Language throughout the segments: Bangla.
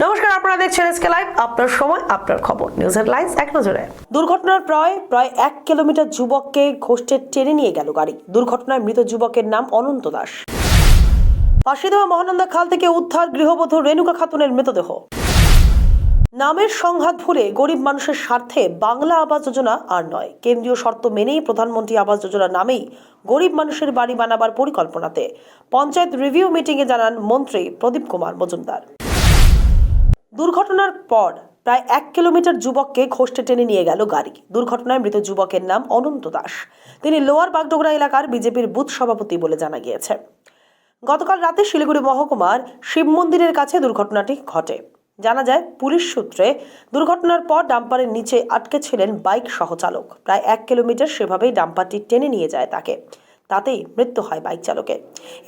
নমস্কার, আপনারা দেখছেন এসকে লাইভ, আপনার সময় আপনার খবর। নিউজ হেডলাইন্স এক নজরে। দুর্ঘটনার প্রায় 1 কিলোমিটার যুবককে ঘষটে টেনে নিয়ে গেল গাড়ি। দুর্ঘটনায় মৃত যুবকের নাম অনন্ত দাস। ফাঁসি দেওয়া মহানন্দা খাল থেকে উদ্ধার গৃহবধূ রেণুকা খাতুনের মৃতদেহ। নামের সংঘাত ভুলে গরিব মানুষের স্বার্থে বাংলা আবাস যোজনা আর নয়, কেন্দ্রীয় শর্ত মেনেই প্রধানমন্ত্রী আবাস যোজনা নামেই গরিব মানুষের বাড়ি বানাবার পরিকল্পনাতে পঞ্চায়েত রিভিউ মিটিংয়ে জানান মন্ত্রী প্রদীপ কুমার মজুমদার। দুর্ঘটনার পর প্রায় 1 কিলোমিটার যুবককে ঘষটে টেনে নিয়ে গেল গাড়ি। দুর্ঘটনায় মৃত যুবকের নাম অনন্ত দাস। তিনি লোয়ার বাগডোগরা এলাকার বিজেপির বুথ সভাপতি বলে জানা গিয়েছে। গতকাল রাতে শিলিগুড়ি মহকুমার শিব মন্দিরের কাছে দুর্ঘটনাটি ঘটে। জানা যায়, পুলিশ সূত্রে দুর্ঘটনার পর ডাম্পারের নিচে আটকে ছিলেন বাইক সহ চালক। প্রায় 1 কিলোমিটার সেভাবেই ডাম্পারটি টেনে নিয়ে যায় তাকে। তাতেই মৃত্যু হয় বাইক চালকের।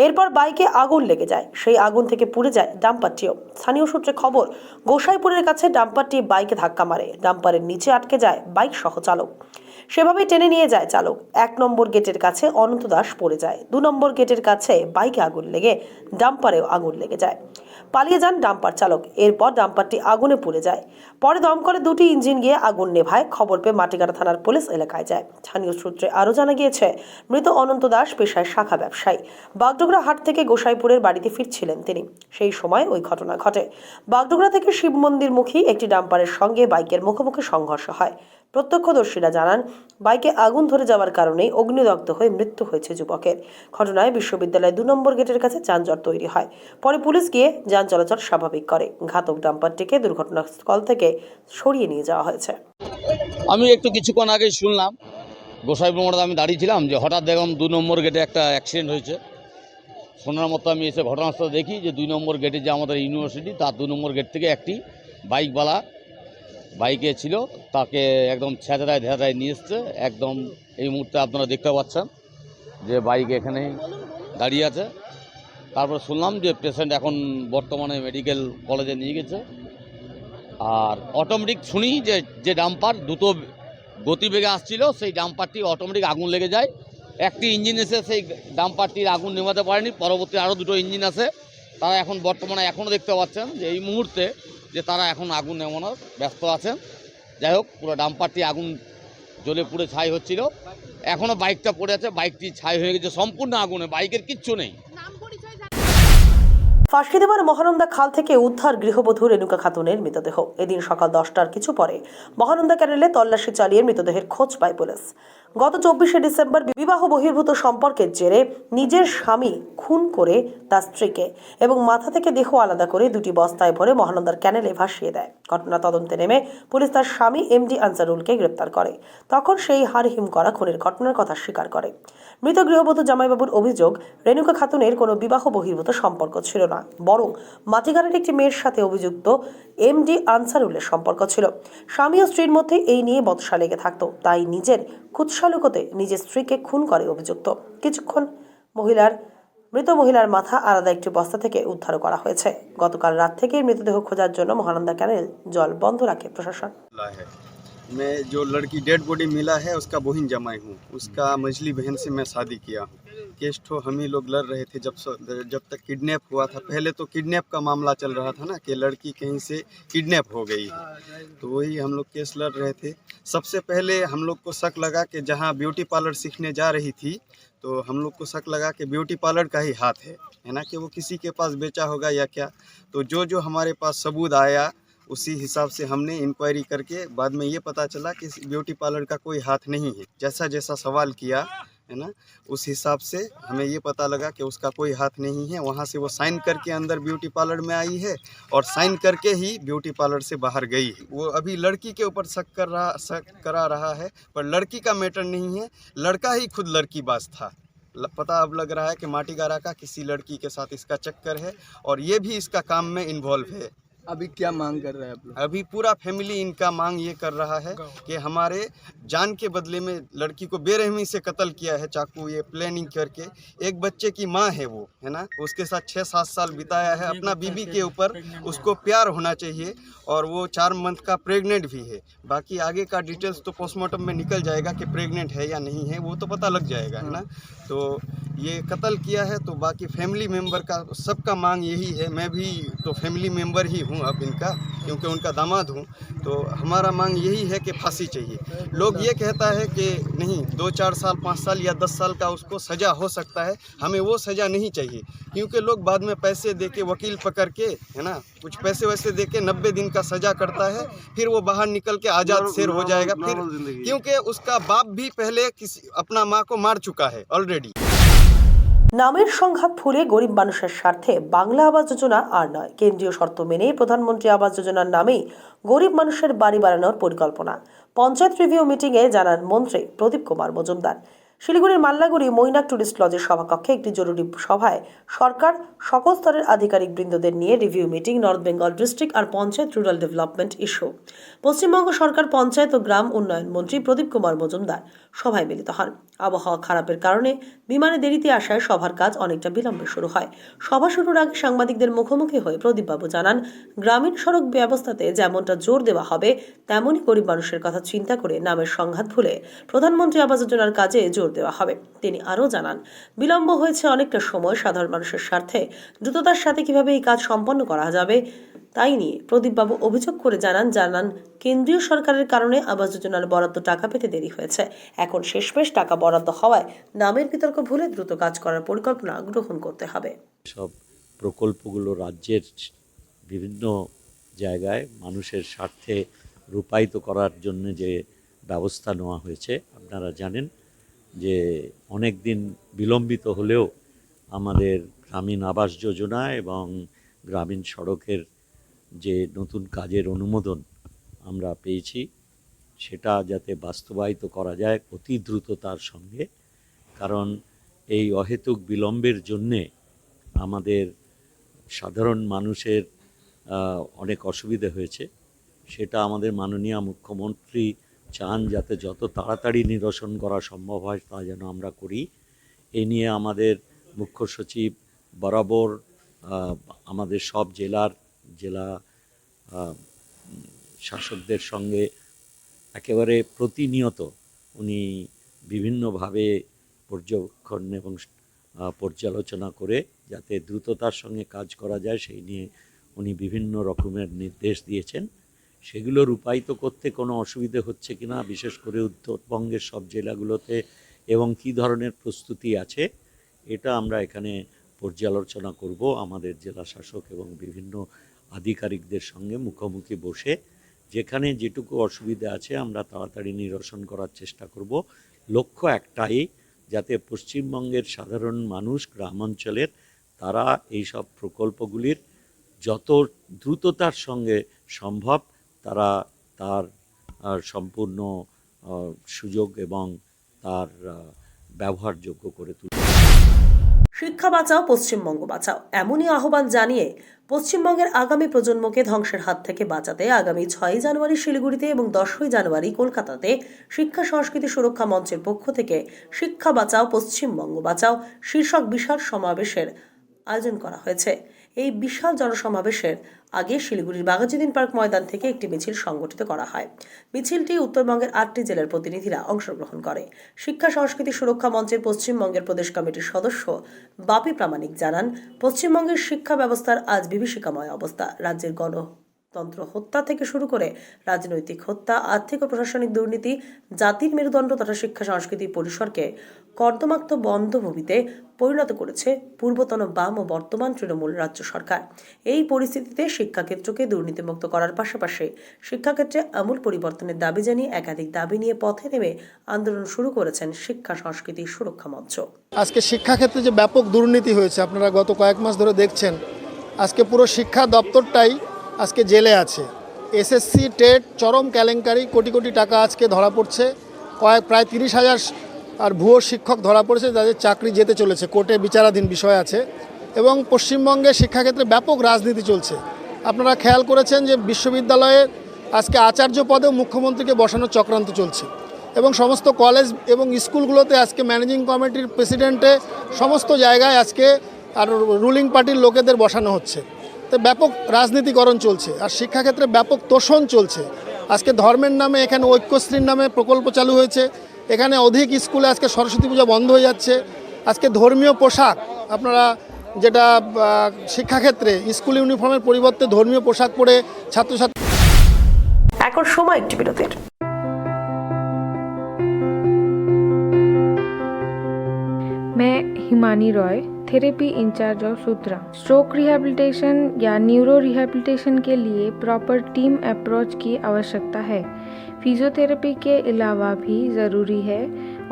এরপর বাইকে আগুন লেগে যায়, সেই আগুন থেকে পুড়ে যায় ডাম্পারটিও। স্থানীয় সূত্রে খবর, গোসাইপুরের কাছে ডাম্পারটি বাইকে ধাক্কা মারে, ডাম্পারের নিচে আটকে যায় বাইক সহ চালক। সেভাবেই টেনে নিয়ে যায় চালক। 1 নম্বর গেটের কাছে অনন্ত দাস পড়ে যায়। 2 নম্বর গেটের কাছে বাইকে আগুন লেগে ডাম্পারেও আগুন লেগে যায়। পালিয়ে যান ডাম্পার চালক। এরপর ডাম্পারটি আগুনে পুড়ে যায়। পরে দমকলে 2টি ইঞ্জিন গিয়ে আগুন নেভায়। খবর পেয়ে মাটিগাড়া থানার পুলিশ এলাকায় যায়। স্থানীয় সূত্রে আরও জানা গিয়েছে, মৃত অনন্ত দাস পেশায় শাখা ব্যবসায়ী। বাগডোগরা হাট থেকে গোসাইপুরের বাড়িতে ফিরছিলেন তিনি। সেই সময় ওই ঘটনা ঘটে। বাগডোগরা থেকে শিব মন্দিরমুখী একটি ডাম্পারের সঙ্গে বাইকের মুখোমুখি সংঘর্ষ হয়। প্রত্যক্ষদর্শীরা জানান, বাইকে আগুন ধরে যাওয়ার কারণেই অগ্নিদগ্ধ হয়ে মৃত্যু হয়েছে যুবকের। ঘটনায় বিশ্ববিদ্যালয়ের 2 নম্বর গেটের কাছে যানজট তৈরি হয়। পরে পুলিশ গিয়ে যান চলাচল স্বাভাবিক করে। ঘাতক ডাম্পারটিকে দুর্ঘটনাস্থল থেকে সরিয়ে নিয়ে যাওয়া হয়েছে। আমি একটু কিছুক্ষণ আগে শুনলাম, গোসাইপুর মোড়ে আমি দাঁড়িয়েছিলাম, যে হঠাৎ দেখলাম 2 নম্বর গেটে একটা অ্যাক্সিডেন্ট হয়েছে। শোনার মতো আমি এসে ঘটনাস্থলে দেখি যে 2 নম্বর গেটে যে আমাদের ইউনিভার্সিটি, তার 2 নম্বর গেট থেকে একটি বাইকওয়ালা বাইকে ছিল, তাকে একদম ছেঁচড়ায় ধেঁচড়ায় নিয়ে এসছে। একদম এই মুহূর্তে আপনারা দেখতে পাচ্ছেন যে বাইক এখানে দাঁড়িয়ে আছে। তারপর শুনলাম যে পেশেন্ট এখন বর্তমানে মেডিকেল কলেজে নিয়ে গেছে। আর অটোমেটিক শুনি যে ডাম্পার দ্রুত গতিবেগে আসছিল, সেই ডাম্পারটি অটোমেটিক আগুন লেগে যায়। একটি ইঞ্জিন এসে সেই ডাম্পারটির আগুন নেভাতে পারেনি। পরবর্তী আরও 2টো ইঞ্জিন আছে, তারা এখন বর্তমানে এখনও দেখতে পাচ্ছেন যে এই মুহূর্তে যে তারা এখন আগুন নেভানোর ব্যস্ত আছেন। যাই হোক, পুরো ডাম্পারটি আগুন জ্বলে পুড়ে ছাই হচ্ছিল। এখনও বাইকটা পড়ে আছে, বাইকটি ছাই হয়ে গেছে সম্পূর্ণ আগুনে, বাইকের কিচ্ছু নেই। ফাঁসি দেওয়ার মহানন্দা খাল থেকে উদ্ধার গৃহবধূ রেণুকা খাতুনের মৃতদেহ। এদিন সকাল 10টার কিছু পরে মহানন্দা ক্যানেলে তল্লাশি চালিয়ে মৃতদেহের খোঁজ পায় পুলিশ। গত 24শে ডিসেম্বর বিবাহ বহির্ভূত সম্পর্কের জেরে নিজের স্বামী খুন করে তার স্ত্রীকে এবং মাথা থেকে দেহ আলাদা করে 2টি বস্তায় ভরে মহানন্দার ক্যানেলে ভাসিয়ে দেয়। ঘটনা তদন্তে নেমে পুলিশ তার স্বামী এমডি আনসারুলকে গ্রেপ্তার করে। তখন সেই হাড়হিম করা খুনের ঘটনার কথা স্বীকার করে। মৃত গৃহবধূ জামাইবাবুর অভিযোগ, রেণুকা খাতুনের কোনো বিবাহ বহির্ভূত সম্পর্ক ছিল না, বরং মাটিগাড়ার একটি মেয়ের সাথে অভিযুক্ত এমডি আনসারুলের সম্পর্ক ছিল। স্বামী ও স্ত্রীর মধ্যে এই নিয়ে বচসা লেগে থাকতো, তাই নিজের কুৎসালুকতে নিজের স্ত্রীকে খুন করে অভিযুক্ত। কিছুক্ষণ মৃত মহিলার মাথা আলাদা একটি বস্তা থেকে উদ্ধার করা হয়েছে। গতকাল রাত থেকেই মৃতদেহ খোঁজার জন্য মহানন্দা ক্যানেল জল বন্ধ রাখে প্রশাসন। मैं जो लड़की डेड बॉडी मिला है उसका बहिन जमाई हूँ, उसका मझली बहन से मैं शादी किया हूँ। केस तो हम ही लोग लड़ रहे थे जब तक किडनैप हुआ था। पहले तो किडनैप का मामला चल रहा था ना, कि लड़की कहीं से किडनैप हो गई है, तो वही हम लोग केस लड़ रहे थे। सबसे पहले हम लोग को शक लगा कि जहाँ ब्यूटी पार्लर सीखने जा रही थी, तो हम लोग को शक लगा कि ब्यूटी पार्लर का ही हाथ है ना, कि वो किसी के पास बेचा होगा या क्या। तो जो हमारे पास सबूत आया, उसी हिसाब से हमने इंक्वायरी करके बाद में ये पता चला कि ब्यूटी पार्लर का कोई हाथ नहीं है। जैसा जैसा सवाल किया है ना, उस हिसाब से हमें ये पता लगा कि उसका कोई हाथ नहीं है। वहाँ से वो साइन करके अंदर ब्यूटी पार्लर में आई है और साइन करके ही ब्यूटी पार्लर से बाहर गई है। वो अभी लड़की के ऊपर शक करा रहा है, पर लड़की का मैटर नहीं है, लड़का ही खुद लड़की बाज था। पता अब लग रहा है कि माटीगारा का किसी लड़की के साथ इसका चक्कर है और ये भी इसका काम में इन्वॉल्व है। अभी क्या मांग कर रहे हैं आप लोग? अभी पूरा फैमिली इनका मांग ये कर रहा है कि हमारे जान के बदले में लड़की को बेरहमी से कत्ल किया है, चाकू ये प्लानिंग करके। एक बच्चे की माँ है वो, है ना, उसके साथ 6-7 साल बिताया है अपना बीबी के ऊपर। उसको प्यार होना चाहिए और वो 4 मंथ का प्रेग्नेंट भी है। बाकी आगे का डिटेल्स तो पोस्टमार्टम में निकल जाएगा कि प्रेग्नेंट है या नहीं है, वो तो पता लग जाएगा, है ना। तो ये कत्ल किया है, तो बाकी फैमिली मेम्बर का सबका मांग यही है। मैं भी तो फैमिली मेम्बर ही हूँ, हूँ अब इनका, क्योंकि उनका दामाद हूँ। तो हमारा मांग यही है कि फांसी चाहिए। लोग ये कहता है कि नहीं 2-4 साल 5 साल या 10 साल का उसको सज़ा हो सकता है, हमें वो सज़ा नहीं चाहिए, क्योंकि लोग बाद में पैसे दे के वकील पकड़ के, है ना, कुछ पैसे वैसे दे के 90 दिन का सज़ा करता है, फिर वो बाहर निकल के आज़ाद शेर हो जाएगा। फिर क्योंकि उसका बाप भी पहले किसी अपना माँ को मार चुका है ऑलरेडी। নামের সংঘাত ভুলে গরিব মানুষের স্বার্থে বাংলা আবাস যোজনা আর নয়, কেন্দ্রীয় শর্ত মেনেই প্রধানমন্ত্রী আবাস যোজনার নামেই গরিব মানুষের বাড়ি বানানোর পরিকল্পনা। পঞ্চায়েত রিভিউ মিটিংয়ে জানান মন্ত্রী প্রদীপ কুমার মজুমদার। শিলিগুড়ির মাল্লাগুড়ি মৈনাক টুরিস্ট লজের সভাকক্ষে একটি জরুরি সভায় সরকার সকল স্তরের আধিকারিক বৃন্দদের নিয়ে review meeting, north Bengal district আর panchayat rural development issue. Paschimbanga সরকার পঞ্চায়েত ও গ্রাম উন্নয়ন মন্ত্রী প্রদীপ কুমার মজুমদার সভায় মিলিত হন। আবহাওয়া খারাপের কারণে বিমানে দেরিতে আসায় সভার কাজ অনেকটা বিলম্বে শুরু হয়। সভা শুরুর আগে সাংবাদিকদের মুখোমুখি হয়ে প্রদীপবাবু জানান, গ্রামীণ সড়ক ব্যবস্থাতে যেমনটা জোর দেওয়া হবে, তেমনই গরিব মানুষের কথা চিন্তা করে নামের সংঘাত ভুলে প্রধানমন্ত্রী আবাস যোজনার কাজে জোর দেওয়া হবে। তিনি আরও জানান, বিলম্ব হয়েছে অনেকটা সময়, সাধারণ মানুষের স্বার্থে দ্রুততার সাথে কিভাবে এই কাজ সম্পন্ন করা যাবে তাই নিয়ে প্রদীপবাবু অভিযোগ করে জানান কেন্দ্রীয় সরকারের কারণে আবাস যোজনার বরাদ্দ টাকা পেতে দেরি হয়েছে। এখন শেষমেশ টাকা বরাদ্দ হওয়ায় নামের বিতর্ক ভুলে দ্রুত কাজ করার পরিকল্পনা গ্রহণ করতে হবে। সব প্রকল্পগুলো রাজ্যের বিভিন্ন জায়গায় মানুষের স্বার্থে রূপায়িত করার জন্য যে ব্যবস্থা নেওয়া হয়েছে, আপনারা জানেন যে অনেক দিন বিলম্বিত হলেও আমাদের গ্রামীণ আবাস যোজনা এবং গ্রামীণ সড়কের যে নতুন কাজের অনুমোদন আমরা পেয়েছি, সেটা যাতে বাস্তবায়িত করা যায় অতি দ্রুততার সঙ্গে। কারণ এই অহেতুক বিলম্বের জন্যে আমাদের সাধারণ মানুষের অনেক অসুবিধে হয়েছে। সেটা আমাদের মাননীয় মুখ্যমন্ত্রী চান যাতে যত তাড়াতাড়ি নিরসন করা সম্ভব হয় তা যেন আমরা করি। এ নিয়ে আমাদের মুখ্য সচিব বরাবর আমাদের সব জেলা শাসকদের সঙ্গে একেবারে প্রতিনিয়ত উনি বিভিন্নভাবে পর্যবেক্ষণ এবং পর্যালোচনা করে যাতে দ্রুততার সঙ্গে কাজ করা যায় সেই নিয়ে উনি বিভিন্ন রকমের নির্দেশ দিয়েছেন। সেগুলো রূপায়িত করতে কোনো অসুবিধে হচ্ছে কিনা, বিশেষ করে উত্তরবঙ্গের সব জেলাগুলোতে, এবং কী ধরনের প্রস্তুতি আছে, এটা আমরা এখানে পর্যালোচনা করব আমাদের জেলা শাসক এবং বিভিন্ন আধিকারিকদের সঙ্গে মুখোমুখি বসে। যেখানে যেটুকু অসুবিধা আছে আমরা তাড়াতাড়ি নিরসন করার চেষ্টা করব। লক্ষ্য একটাই, যাতে পশ্চিমবঙ্গের সাধারণ মানুষ, গ্রামাঞ্চলের, তারা এই সব প্রকল্পগুলির যত দ্রুততার সঙ্গে সম্ভব তারা তার সম্পূর্ণ সুযোগ এবং তার ব্যবহারযোগ্য করে তুলবে। শিক্ষা বাঁচাও, পশ্চিমবঙ্গ বাঁচাও, এমনই আহ্বান জানিয়ে পশ্চিমবঙ্গের আগামী প্রজন্মকে ধ্বংসের হাত থেকে বাঁচাতে আগামী 6 জানুয়ারি শিলিগুড়িতে এবং 10 জানুয়ারি কলকাতাতে শিক্ষা সংস্কৃতি সুরক্ষা মঞ্চের পক্ষ থেকে শিক্ষা বাঁচাও, পশ্চিমবঙ্গ বাঁচাও শীর্ষক বিশাল সমাবেশের আয়োজন করা হয়েছে। এই বিশাল জনসমাবেশের আগে শিলিগুড়ির বাঘাযতীন পার্ক ময়দান থেকে একটি মিছিল সংগঠিত করা হয়। মিছিলটি উত্তরবঙ্গের 8টি জেলার প্রতিনিধিরা অংশগ্রহণ করে। শিক্ষা সংস্কৃতি সুরক্ষা মঞ্চের পশ্চিমবঙ্গের প্রদেশ কমিটির সদস্য বাপি প্রামাণিক জানান, পশ্চিমবঙ্গের শিক্ষা ব্যবস্থার আজ বিভীষিকাময় অবস্থা। রাজ্যের গণতন্ত্র হত্যা থেকে শুরু করে রাজনৈতিক হত্যা, আর্থিক ও প্রশাসনিক দুর্নীতি, জাতির মেরুদণ্ড তথা শিক্ষা সংস্কৃতি পরিসরকে কর্দমাক্ত বন্ধভূমিতে পরিণত করেছে পূর্বতন বাম ও বর্তমান তৃণমূল রাজ্য সরকার। এই পরিস্থিতিতে শিক্ষাক্ষেত্রকে দুর্নীতিমুক্ত করার পাশাপাশি শিক্ষাক্ষেত্রে আমূল পরিবর্তনের দাবি জানিয়ে একাধিক দাবি নিয়ে পথে নেমে আন্দোলন শুরু করেছেন শিক্ষা সংস্কৃতি সুরক্ষা মঞ্চ। আজকে শিক্ষাক্ষেত্রে যে ব্যাপক দুর্নীতি হয়েছে আপনারা গত কয়েক মাস ধরে দেখছেন, আজকে পুরো শিক্ষা দপ্তরটাই আজকে জেলে আছে। এসএসসি টেট চরম কেলেঙ্কারি, কোটি কোটি টাকা আজকে ধরা পড়ছে। প্রায় 30,000 আর ভুয়ো শিক্ষক ধরা পড়েছে, তাদের চাকরি যেতে চলেছে, কোর্টে বিচারাধীন বিষয় আছে। এবং পশ্চিমবঙ্গে শিক্ষাক্ষেত্রে ব্যাপক রাজনীতি চলছে। আপনারা খেয়াল করেছেন যে বিশ্ববিদ্যালয়ে আজকে আচার্য পদেও মুখ্যমন্ত্রীকে বসানোর চক্রান্ত চলছে এবং সমস্ত কলেজ এবং স্কুলগুলোতে আজকে ম্যানেজিং কমিটির প্রেসিডেন্টে সমস্ত জায়গায় আজকে আর রুলিং পার্টির লোকেদের বসানো হচ্ছে। তো ব্যাপক রাজনীতিকরণ চলছে আর শিক্ষাক্ষেত্রে ব্যাপক তোষণ চলছে। আজকে ধর্মের নামে এখানে ঐক্যশ্রীর নামে প্রকল্প চালু হয়েছে, এখানে অধিক স্কুলে আজকে সরস্বতী পূজা বন্ধ হয়ে যাচ্ছে। আজকে ধর্মীয় পোশাক আপনারা যেটা শিক্ষাক্ষেত্রে স্কুল ইউনিফর্মের পরিবর্তে ধর্মীয় পোশাক পরে ছাত্রছাত্রী। এখন সময় একটি বিরতির। मैं Himani Roy, therapy incharge of Sutra. Stroke rehabilitation या न्यूरो रिहैबिलिटेशन के लिए प्रॉपर टीम अप्रोच की आवश्यकता है। फिजियोथेरेपी के अलावा भी ज़रूरी है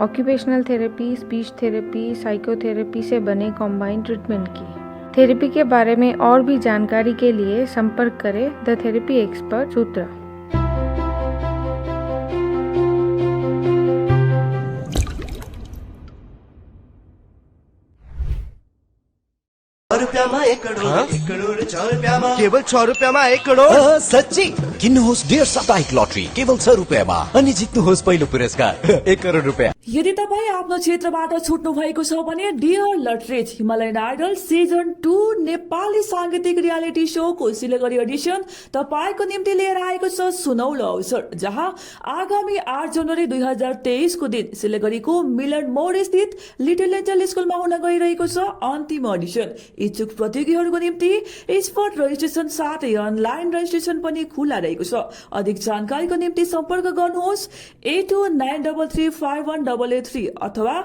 occupational therapy, speech therapy, psychotherapy से बने कॉम्बाइंड ट्रीटमेंट की। थेरेपी के बारे में और भी जानकारी के लिए संपर्क करें द थेरेपी एक्सपर्ट सूत्रा। केवल 100 રૂપિયામાં 1 કરોડ सच्ची किन्नुहोस् डेढ साप्ताहिक लटरी केवल 100 रुपियाँमा अनि जित्नुहोस् पहिलो पुरस्कार 1 करोड रुपियाँ। यदि तपाईँ आफ्नो क्षेत्रबाट छुट्नु भएको छ भने डियर लटरेज हिमालयन आइडल सिजन 2 नेपाली साङ्गीतिक रियालिटी शोको सिलगढी एडिसन तपाईँको निम्ति लिएर आएको छ सुनौलो अवसर, जहाँ आगामी 8 जनवरी 2023 को दिन सिलगढीको मिलन मोड स्थित लिटिल एन्जल स्कुलमा हुन गइरहेको छ अन्तिम अडिसन। इच्छुक प्रतियोगीहरूको निम्ति स्पट रजिस्ट्रेसन साथै अनलाइन रजिस्ट्रेसन पनि खुला रहेको छ। अधिक जानकारीको निम्ति सम्पर्क गर्नुहोस् 8293351883 अथवा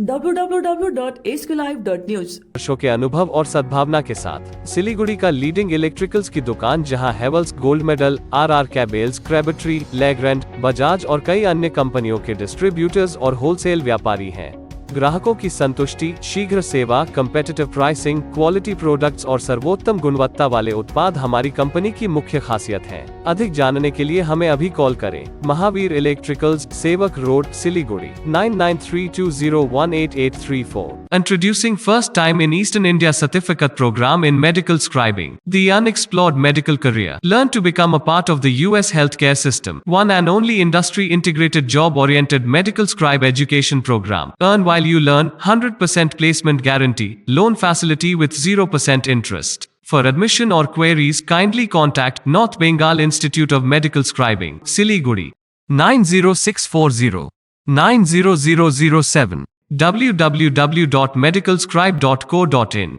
www.sklive.news। वर्षों के अनुभव और सद्भावना के साथ सिलीगुड़ी का लीडिंग इलेक्ट्रिकल्स की दुकान, जहां Havells gold medal, RR cables, Crabtree, Legrand, Bajaj और कई अन्य कंपनियों के डिस्ट्रीब्यूटर्स और होलसेल व्यापारी हैं। ग्राहकों की संतुष्टि, शीघ्र सेवा, कम्पेटिटिव प्राइसिंग, क्वालिटी प्रोडक्ट्स और सर्वोत्तम गुणवत्ता वाले उत्पाद हमारी कंपनी की मुख्य खासियत हैं। अधिक जानने के लिए हमें अभी कॉल करें। महावीर इलेक्ट्रिकल्स, सेवक road, Siliguri 9932018834। Introducing first time in Eastern India certificate program in medical scribing, the unexplored medical career. Learn to become a part of the US healthcare system. One and only industry integrated job oriented medical scribe education program. Earn while you learn, 100% placement guarantee, loan facility with 0% interest. For admission or queries, kindly contact North Bengal Institute of Medical Scribing, Siliguri 90640 90007 www.medicalscribe.co.in।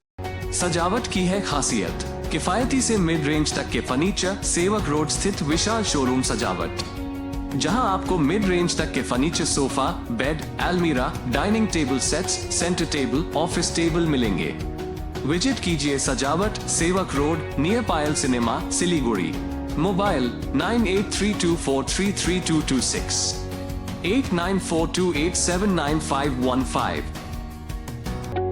सजावट की है खासियत, किफायती से मिड रेंज तक के फर्नीचर, सेवक रोड स्थित विशाल शोरूम सजावट, जहां आपको मिड रेंज तक के फर्नीचर, सोफा, बेड, अलमीरा, dining table sets, centre table, office table मिलेंगे। विजिट कीजिए सजावट, सेवक रोड, नियर पायल सिनेमा, सिलीगुड़ी। मोबाइल 9832433226 8942879515।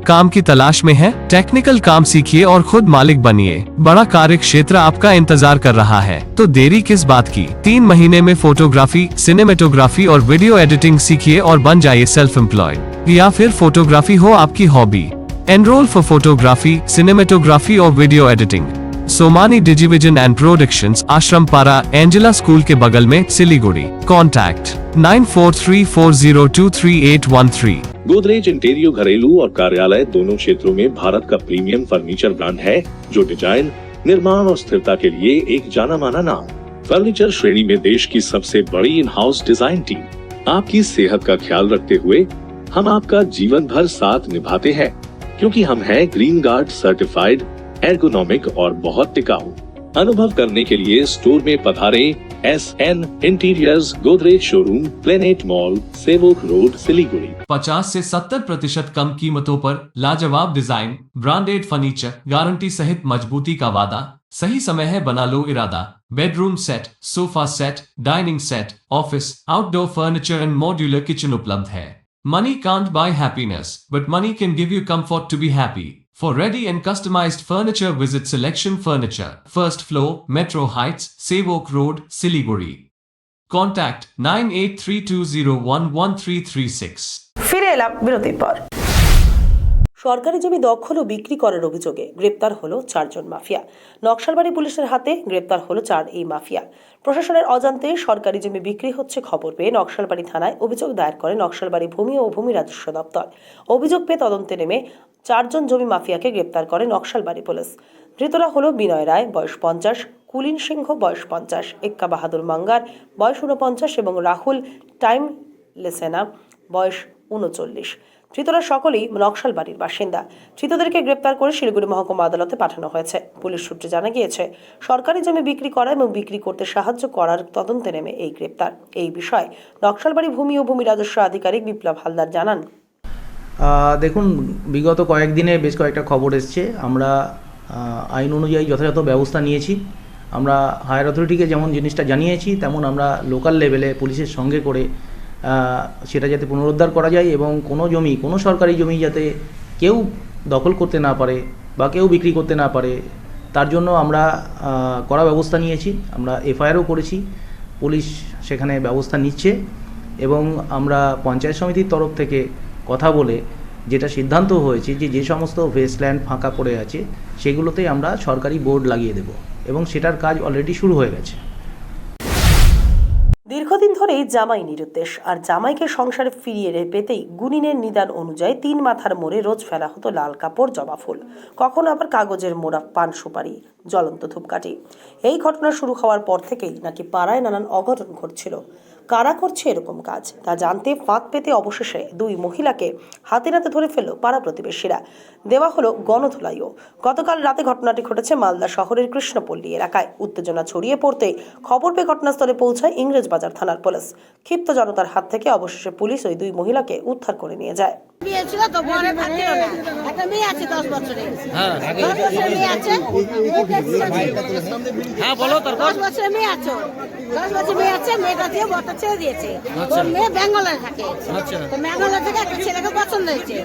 काम की तलाश में है? टेक्निकल काम सीखिए और खुद मालिक बनिए। बड़ा कार्य क्षेत्र आपका इंतजार कर रहा है, तो देरी किस बात की। 3 महीने में फोटोग्राफी, सिनेमेटोग्राफी और वीडियो एडिटिंग सीखिए और बन जाइए सेल्फ एम्प्लॉयड। या फिर फोटोग्राफी हो आपकी hobby. Enroll for photography, cinematography और video editing Somani DigiVision and productions, Ashram Para, Angela school के बगल में, सिलीगुड़ी। कॉन्टैक्ट 9434023813। गोदरेज इंटीरियो घरेलू और कार्यालय दोनों क्षेत्रों में भारत का प्रीमियम फर्नीचर ब्रांड है, जो डिजाइन, निर्माण और स्थिरता के लिए एक जाना माना नाम। फर्नीचर श्रेणी में देश की सबसे बड़ी इन हाउस डिजाइन टीम। आपकी सेहत का ख्याल रखते हुए हम आपका जीवन भर साथ निभाते हैं, क्योंकि हम हैं ग्रीन गार्ड सर्टिफाइड, एर्गोनॉमिक और बहुत टिकाऊ। अनुभव करने के लिए स्टोर में पधारें। SN interiors, Godrej showroom, planet mall, सेवक रोड, सिलीगुड़ी। 50 से 70% कम कीमतों पर लाजवाब डिजाइन, ब्रांडेड फर्नीचर, गारंटी सहित मजबूती का वादा। सही समय है, बना लो इरादा। Bedroom set, sofa set, dining set, office, outdoor furniture and modular kitchen उपलब्ध है। Money can't buy happiness, but money can give you comfort to be happy. For ready and customized furniture, visit Selection Furniture, first floor, Metro Heights, Sevok Road, Siliguri. Contact 9832011336। ফিরে এলাম বিরতির পর। সরকারি জমি দখল ও বিক্রি করার অভিযোগে গ্রেপ্তার হলো 4 জন মাফিয়া। নকশালবাড়ি পুলিশের হাতে গ্রেপ্তার হলো 4 এই মাফিয়া। প্রশাসনের অজান্তে সরকারি জমি বিক্রি হচ্ছে খবর পেয়ে নকশালবাড়ি থানায় অভিযোগ দায়ের করে নকশালবাড়ি ভূমি ও ভূমি রাজস্ব দপ্তর। অভিযোগ পেয়ে তদন্তে নেমে 4 জন জমি মাফিয়াকে গ্রেপ্তার করে নকশালবাড়ি পুলিশ। ধৃতরা হলো বিনয় রায়, বয়স 50, কুলিন সিংহ, বয়স 50, এক্কা বাহাদুর মাঙ্গার, বয়স 49 এবং রাহুল টাইম লেসেনা, বয়স 39। ধৃতরা সকলেই নকশালবাড়ির বাসিন্দা। ধৃতদেরকে গ্রেপ্তার করে শিলিগুড়ি মহকুমা আদালতে পাঠানো হয়েছে। পুলিশ সূত্রে জানা গিয়েছে, সরকারি জমি বিক্রি করা এবং বিক্রি করতে সাহায্য করার তদন্তে নেমে এই গ্রেপ্তার। এই বিষয়ে নকশালবাড়ি ভূমি ও ভূমি রাজস্ব আধিকারিক বিপ্লব হালদার জানান, দেখুন, বিগত কয়েকদিনে বেশ কয়েকটা খবর এসছে। আমরা আইন অনুযায়ী যথাযথ ব্যবস্থা নিয়েছি। আমরা হায়ার অথরিটিকে যেমন জিনিসটা জানিয়েছি, তেমন আমরা লোকাল লেভেলে পুলিশের সঙ্গে করে সেটা যাতে পুনরুদ্ধার করা যায় এবং কোনো সরকারি জমি যাতে কেউ দখল করতে না পারে বা কেউ বিক্রি করতে না পারে, তার জন্য আমরা কড়া ব্যবস্থা নিয়েছি। আমরা এফআইআরও করেছি, পুলিশ সেখানে ব্যবস্থা নিচ্ছে এবং আমরা পঞ্চায়েত সমিতির তরফ থেকে কথা বলে যেটা সিদ্ধান্ত হয়েছে যে সমস্ত ওয়েস্টল্যান্ড ফাঁকা পড়ে আছে সেগুলোতে আমরা সরকারি বোর্ড লাগিয়ে দেব এবং সেটার কাজ অলরেডি শুরু হয়ে গেছে। দীর্ঘদিন ধরেই জামাই নিরুদ্দেশ, আর জামাইকে সংসারে ফিরিয়ে পেতেই গুনিনের নিদান অনুযায়ী 3 মাথার মোড়ে রোজ ফেলা হতো লাল কাপড়, জবা ফুল, কখনো আবার কাগজের মোড়া পান সুপারি, জ্বলন্ত ধূপকাঠি। এই ঘটনা শুরু হওয়ার পর থেকেই নাকি পাড়ায় নানান অঘটন ঘটছিল। কারা করছে এরকম কাজ তা জানতে ফাঁদ পেতে অবশেষে 2 মহিলাকে হাতে নাতে ধরে ফেলল পাড়া প্রতিবেশীরা। দেওয়া হলো গণধোলাইও। গতকাল রাতে ঘটনাটি ঘটেছে মালদা শহরের কৃষ্ণপল্লী এলাকায়। উত্তেজনা ছড়িয়ে পড়তে খবর পেয়ে ঘটনাস্থলে পৌঁছায় ইংরেজবাজার থানার পুলিশ। ক্ষিপ্ত জনতার হাত থেকে অবশেষে পুলিশ ওই 2 মহিলাকে উদ্ধার করে নিয়ে যায়। একটা মেয়ে আছে 10 বছরের। 10 বছরের মেয়ে আছে। হ্যাঁ বলো, তার 10 বছরের মেয়ে আছে। 10 বছরের মেয়ে আছে, মেয়েটা দিয়ে বরটা ছেড়ে দিয়েছে। ওর মেয়ে বেঙ্গলে থাকে। তো বেঙ্গলে থেকে একটা ছেলেকে পছন্দ হয়েছে।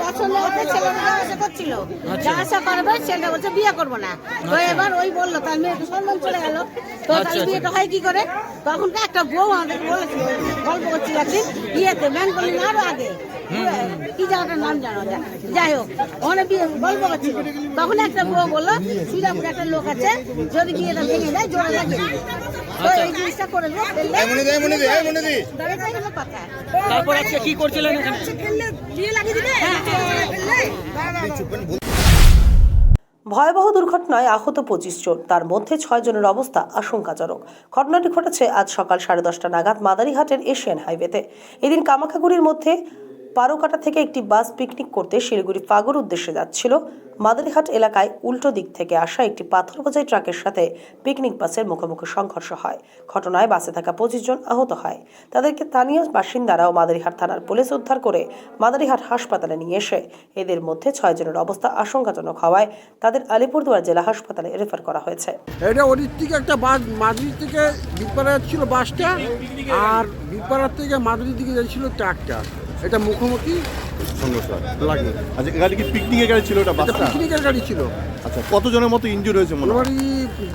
পছন্দ হতে ছেলেটা আসা করছিল। যা আশা করবে ছেলেটা বলছে বিয়ে করবো না। তো এবার ওই বললো তার মেয়েকে সম্মান চলে গেল। তো তার বিয়েটা হয় কি করে? তখন একটা বউ আমাদের বলেছিল, গল্প করছিল একদিন বিয়েতে বেঙ্গলি না আরো আগে কি জায়গাটার নাম জানো, যাই হোক ওখানে বিয়ে গল্প করছিল। তখন একটা বউ বললো শ্রীরামপুর একটা লোক আছে, যদি বিয়েটা ভেঙে যায় জোরে লাগে। তো এই জিনিসটা করে তারপর আজকে কি করছিলেন এখানে? ভয়াবহ দুর্ঘটনায় আহত 25 জন, তার মধ্যে 6 জনের অবস্থা আশঙ্কাজনক। ঘটনাটি ঘটেছে আজ সকাল 10:30 নাগাদ মাদারিহাটের এশিয়ান হাইওয়েতে। এদিন কামাখাগুড়ির মধ্যে পারোকাটা থেকে একটি বাস পিকনিক করতে শিলিগুড়ি ফাগর উদ্দেশ্যে যাচ্ছিল। মাদারিহাট এলাকায় উল্টো দিক থেকে আসা একটি পাথর বোঝাই ট্রাকের সাথে পিকনিক বাসের মুখোমুখি সংঘর্ষ হয়। ঘটনায় বাসে থাকা 25 জন আহত হয়। তাদেরকে স্থানীয় বাসিন্দারা ও মাদারিহাট থানার পুলিশ উদ্ধার করে মাদারিহাট হাসপাতালে নিয়ে এসে এদের মধ্যে 6 জনের অবস্থা আশঙ্কাজনক হওয়ায় তাদের আলিপুরদুয়ার জেলা হাসপাতালে রেফার করা হয়েছে। এটা ওদিক থেকে একটা বাস মাদুরি থেকে বিপাড়া যাচ্ছিল বাসটা, আর বিপাড়া থেকে মাদুরি দিকে যাচ্ছিল ট্রাকটা। এটা মুখোমুখি সংঘর্ষ লাগে। আচ্ছা, গাড়ি কি পিকনিকের গাড়ি ছিল? এটা বাসটা পিকনিকের গাড়ি ছিল। আচ্ছা, কতজনের মতো ইনজুর হয়েছে? মোটামুটি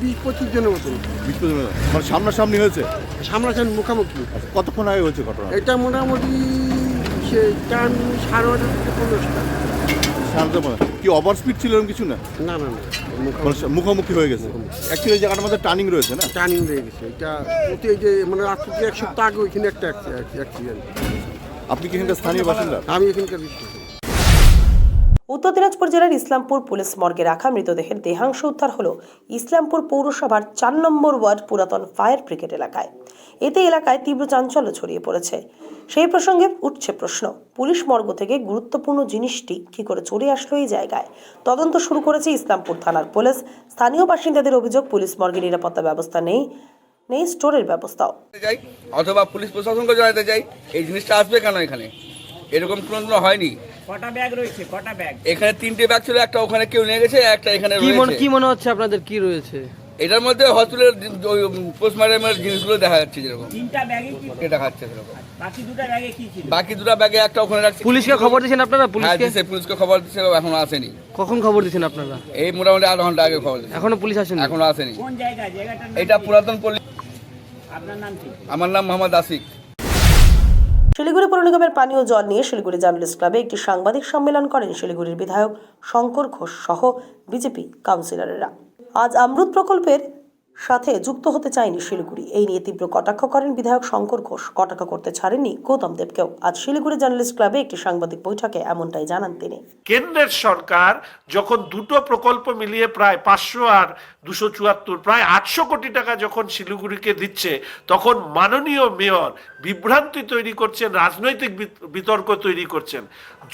20-25 জনের মতো। 20-25 জন, মানে সামনাসামনি হয়েছে? সামনাসামনি মুখোমুখি। আচ্ছা, কতক্ষণ আগে হয়েছে ঘটনা? এটা মোটামুটি 9:30 থেকে 15টা। কি ওভার স্পিড ছিল এরকম কিছু না? না না না, মুখোমুখি হয়ে গেছে। অ্যাকচুয়ালি জায়গাটার মধ্যে টার্নিং রয়েছে না? টার্নিং রয়ে গেছে। এটা প্রতি এই যে মানে আজ থেকে 1 সপ্তাহ আগে ওইখানে একটা অ্যাক্সিডেন্ট। আপনি কি এখানকার স্থানীয় বাসিন্দা? আমি এখানকার। উত্তর দিনাজপুর জেলার ইসলামপুর পুলিশ মর্গে রাখা মৃতদেহের দেহাংশ উদ্ধার হলো ইসলামপুর পৌরসভার 4 নম্বর ওয়ার্ড পুরাতন ফায়ার ব্রিগেড এলাকায়। এতে এলাকায় তীব্র চাঞ্চল্য ছড়িয়ে পড়েছে। সেই প্রসঙ্গে উঠছে প্রশ্ন, পুলিশ মর্গ থেকে গুরুত্বপূর্ণ জিনিসটি কি করে চলে আসলো এই জায়গায়? তদন্ত শুরু করেছে ইসলামপুর থানার পুলিশ। স্থানীয় বাসিন্দাদের অভিযোগ, পুলিশ মর্গে নিরাপত্তা ব্যবস্থা নেই স্টোরের ব্যবস্থাও। অথবা পুলিশ প্রশাসনকে জানাতে চাই এই জিনিসটা আসবে কেন এখানে, এরকম কোনো হয়নি। কটা ব্যাগ রয়েছে? কটা ব্যাগ? এখানে 3টে ব্যাগ ছিল, একটা ওখানে কেউ নিয়ে গেছে, একটা এখানে রয়েছে। কি মনে হচ্ছে আপনাদের কি রয়েছে এটার মধ্যে হসপিটালের পোস্টমর্টমের জিনিসগুলো দেখা যাচ্ছে, যেরকম 3টা ব্যাগে কি এটা খাচ্ছে সেরকম। বাকি 2টা ব্যাগে কি ছিল? বাকি 2টা ব্যাগে একটা ওখানে রাখছি। পুলিশকে খবর দিয়েছেন আপনারা? পুলিশকে খবর দিচ্ছে, এখনো আসেনি। কখন খবর দিয়েছেন আপনারা? এই মোটামুটি 8 ঘন্টা আগে খবর দিয়েছে। এখনো পুলিশ আসেনি? এখনো আসেনি। কোন জায়গা? জায়গাটার নাম? এটা পুরাতন পল্লী। আপনার নাম কি? আমার নাম মোহাম্মদ আসিক। শিলিগুড়ি পৌর নিগমের পানীয় জল নিয়ে শিলিগুড়ি জার্নালিস্ট ক্লাবে একটি সাংবাদিক সম্মেলন করেন শিলিগুড়ির বিধায়ক শঙ্কর ঘোষ সহ বিজেপি কাউন্সিলরেরা। আজ অমৃত প্রকল্পের সাথে যুক্ত হতে চায়নি শিলিগুড়ি। এই নিয়ে তীব্র কটাক্ষ করেন বিধায়ক শঙ্কর ঘোষ। কটাক্ষ করতে ছাড়েননি গৌতম দেবকেও। আজ শিলিগুড়ি জার্নালিস্ট ক্লাবে একটি সাংবাদিক বৈঠকে এমনটাই জানান তিনি। কেন্দ্রের সরকার যখন দুটো প্রকল্প মিলিয়ে প্রায় 500 আর 274 প্রায় 800 কোটি টাকা যখন শিলিগুড়িকে দিচ্ছে, তখন মাননীয় মেয়র বিভ্রান্তি তৈরি করছেন, রাজনৈতিক বিতর্ক তৈরি করছেন।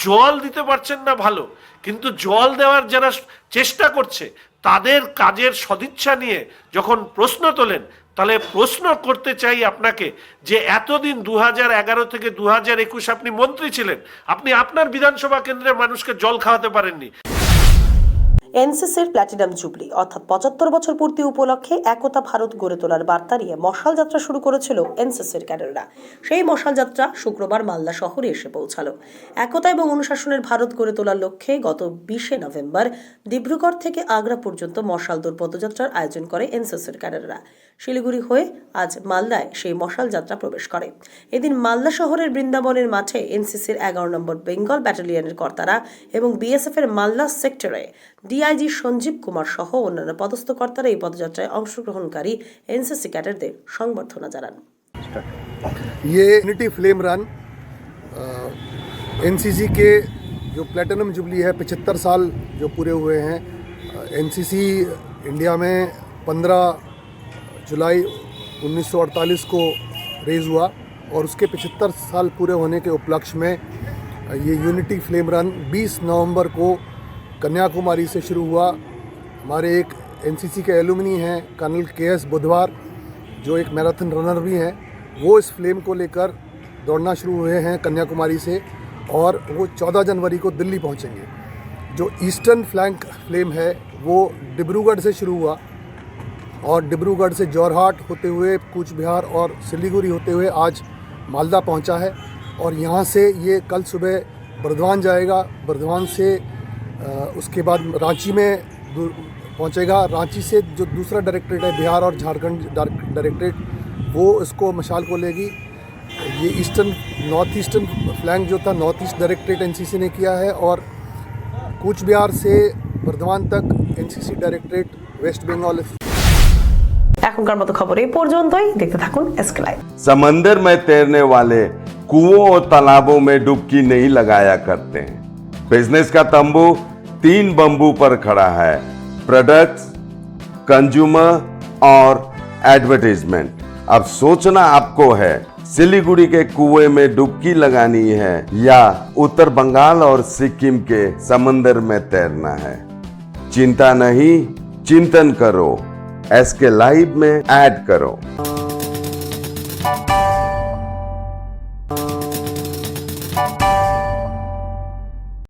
জল দিতে পারছেন না ভালো, কিন্তু জল দেওয়ার যারা চেষ্টা করছে তাদের কাজের সদিচ্ছা নিয়ে যখন প্রশ্ন তোলেন, তাহলে প্রশ্ন করতে চাই আপনাকে যে এতদিন 2011 থেকে 2021 আপনি মন্ত্রী ছিলেন, আপনি আপনার বিধানসভা কেন্দ্রের মানুষকে জল খাওয়াতে পারেননি। এনসিসির প্ল্যাটিনাম জুবলি অর্থাৎ 75 বছর পূর্তি উপলক্ষে একতা ভারত গড়ে তোলার বার্তা নিয়ে মশাল যাত্রা শুরু করেছিল এনসিসির ক্যাডাররা। সেই মশাল যাত্রা শুক্রবার মালদা শহরে এসে পৌঁছালো। একতা এবং অনুশাসনের ভারত গড়ে তোলার লক্ষ্যে গত 20 নভেম্বর ডিব্রুগড় থেকে আগ্রা পর্যন্ত মশাল দৌড় পদযাত্রার আয়োজন করে এনসিসির ক্যাডাররা। শিলিগুড়ি হয়ে আজ মালদায় সেই মশাল যাত্রা প্রবেশ করে। এদিন মালদা শহরের বৃন্দাবনের মাঠে এনসিসির 11 নম্বর বেঙ্গল ব্যাটালিয়নের কর্তারা এবং বিএসএফ এর মালদা সেক্টরে ডিআইজি সঞ্জীব কুমার সহ অন্যান্য পদস্থ কর্তারা এই পদযাত্রায় অংশগ্রহণকারী এনসিসি ক্যাডারদের সংবর্ধনা জানান। ये यूनिटी फ्लेम रन एनसीसी के जो प्लैटिनम जुबली है 75 साल जो पूरे हुए हैं। एनसीसी इंडिया में 15 जुलाई 1948 को रेज हुआ और उसके 75 साल पूरे होने के उपलक्ष्य में ये यूनिटी फ्लेम रन 20 नवंबर को कन्याकुमारी से शुरू हुआ। हमारे एक एनसीसी के एलुमनी हैं कर्नल केएस बुधवार, जो एक मैराथन रनर भी हैं, वो इस फ्लेम को लेकर दौड़ना शुरू हुए हैं कन्याकुमारी से और वो 14 जनवरी को दिल्ली पहुंचेंगे। जो ईस्टर्न फ्लैंक फ्लेम है वो डिब्रूगढ़ से शुरू हुआ और डिब्रूगढ़ से जोरहाट होते हुए कूच बिहार और सिलीगुड़ी होते हुए आज मालदा पहुंचा है और यहाँ से ये कल सुबह बर्धवान जाएगा। बर्धवान से उसके बाद रांची में पहुंचेगा। रांची से जो दूसरा डायरेक्टरेट है बिहार और झारखंड डायरेक्टरेट, वो इसको मशाल को लेगी। ये नॉर्थ ईस्टर्न फ्लैंक जो था नॉर्थ ईस्ट डायरेक्टरेट एनसीसी ने किया है और कूच बिहार से बर्धवान तक एनसीसी डायरेक्टरेट वेस्ट बंगाल। এখনকার মতো খবর এই পর্যন্তই। দেখতে থাকুন এসকে লাইভ। समंदर में तैरने वाले कुओं और तालाबों में डुबकी नहीं लगाया करते हैं। बिजनेस का तंबू 3 बंबू पर खड़ा है: प्रोडक्ट्स, कंज्यूमर और एडवर्टाइजमेंट। अब सोचना आपको है सिलीगुड़ी के कुएं में डुबकी लगानी है या उत्तर बंगाल और सिक्किम के समंदर में तैरना है। चिंता नहीं, चिंतन करो, एसके लाइव में ऐड करो।